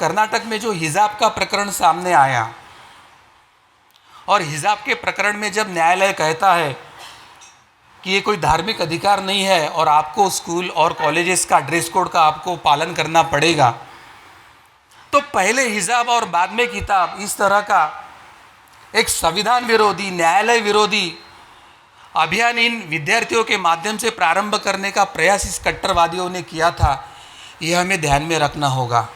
कर्नाटक में जो हिजाब का प्रकरण सामने आया, और हिजाब के प्रकरण में जब न्यायालय कहता है कि ये कोई धार्मिक अधिकार नहीं है और आपको स्कूल और कॉलेजेस का ड्रेस कोड का आपको पालन करना पड़ेगा, तो पहले हिजाब और बाद में किताब, इस तरह का एक संविधान विरोधी, न्यायालय विरोधी अभियान इन विद्यार्थियों के माध्यम से प्रारंभ करने का प्रयास इस कट्टरवादियों ने किया था, यह हमें ध्यान में रखना होगा।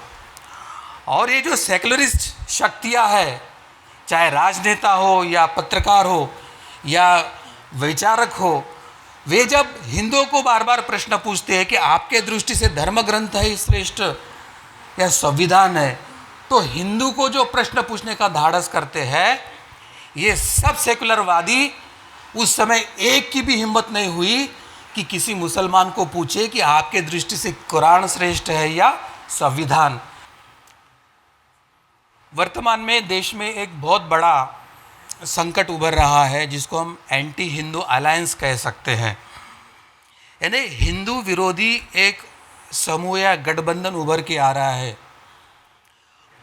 और ये जो सेकुलरिस्ट शक्तियाँ हैं, चाहे राजनेता हो या पत्रकार हो या विचारक हो, वे जब हिंदुओं को बार बार प्रश्न पूछते हैं कि आपके दृष्टि से धर्म ग्रंथ है श्रेष्ठ या संविधान है, तो हिंदू को जो प्रश्न पूछने का धाड़स करते हैं, ये सब सेकुलरवादी उस समय एक की भी हिम्मत नहीं हुई कि किसी मुसलमान को पूछे कि आपके दृष्टि से कुरान श्रेष्ठ है या संविधान। वर्तमान में देश में एक बहुत बड़ा संकट उभर रहा है जिसको हम एंटी हिंदू अलायंस कह सकते हैं, यानी हिंदू विरोधी एक समूह या गठबंधन उभर के आ रहा है।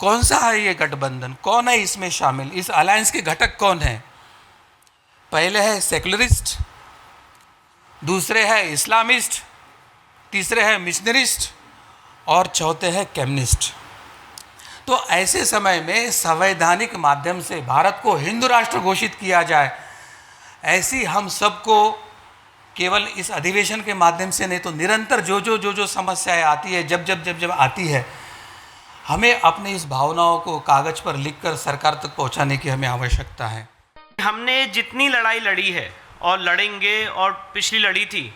कौन सा है ये गठबंधन, कौन है इसमें शामिल, इस अलायंस के घटक कौन है? पहले है सेकुलरिस्ट, दूसरे है इस्लामिस्ट, तीसरे है मिशनरिस्ट और चौथे है कम्युनिस्ट। तो ऐसे समय में संवैधानिक माध्यम से भारत को हिंदू राष्ट्र घोषित किया जाए, ऐसी हम सबको केवल इस अधिवेशन के माध्यम से नहीं तो निरंतर जो समस्याएं आती है, जब आती है, हमें अपनी इस भावनाओं को कागज पर लिखकर सरकार तक पहुंचाने की हमें आवश्यकता है। हमने जितनी लड़ाई लड़ी है और लड़ेंगे और पिछली लड़ी थी,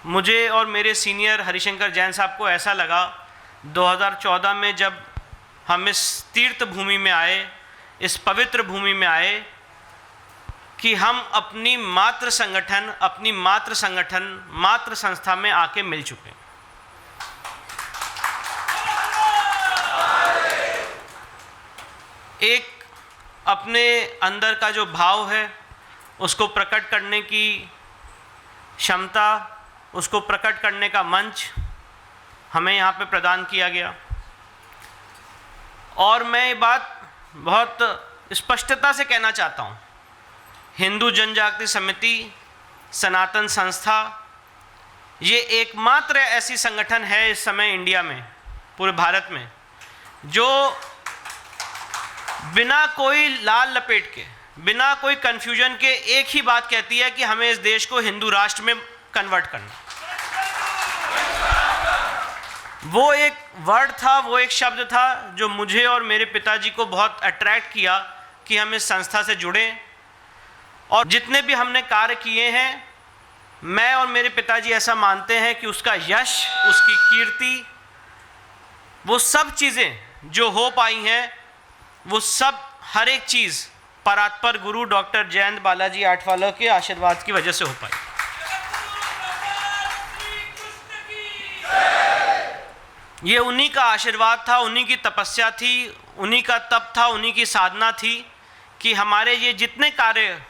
मुझे और मेरे सीनियर हरिशंकर जैन साहब को ऐसा लगा 2014 में जब हम इस तीर्थ भूमि में आए, इस पवित्र भूमि में आए, कि हम अपनी मातृ संगठन मातृ संस्था में आके मिल चुके हैं। एक अपने अंदर का जो भाव है उसको प्रकट करने की क्षमता, उसको प्रकट करने का मंच हमें यहाँ पे प्रदान किया गया। और मैं ये बात बहुत स्पष्टता से कहना चाहता हूँ, हिंदू जनजागृति समिति, सनातन संस्था, ये एकमात्र ऐसी संगठन है इस समय इंडिया में, पूरे भारत में, जो बिना कोई लाल लपेट के, बिना कोई कन्फ्यूजन के एक ही बात कहती है कि हमें इस देश को हिंदू राष्ट्र में कन्वर्ट करना। वो एक वर्ड था, वो एक शब्द था जो मुझे और मेरे पिताजी को बहुत अट्रैक्ट किया कि हम इस संस्था से जुड़ें। और जितने भी हमने कार्य किए हैं, मैं और मेरे पिताजी ऐसा मानते हैं कि उसका यश, उसकी कीर्ति, वो सब चीज़ें जो हो पाई हैं, वो सब हर एक चीज़ परात्पर गुरु डॉक्टर जयंत बालाजी आठवाला के आशीर्वाद की वजह से हो पाई। ये उन्हीं का आशीर्वाद था, उन्हीं की तपस्या थी, उन्हीं का तप था, उन्हीं की साधना थी कि हमारे ये जितने कार्य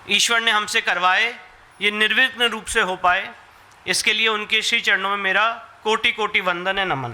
ईश्वर ने हमसे करवाए, ये निर्विघ्न रूप से हो पाए। इसके लिए उनके श्री चरणों में मेरा कोटि कोटि वंदन है, नमन।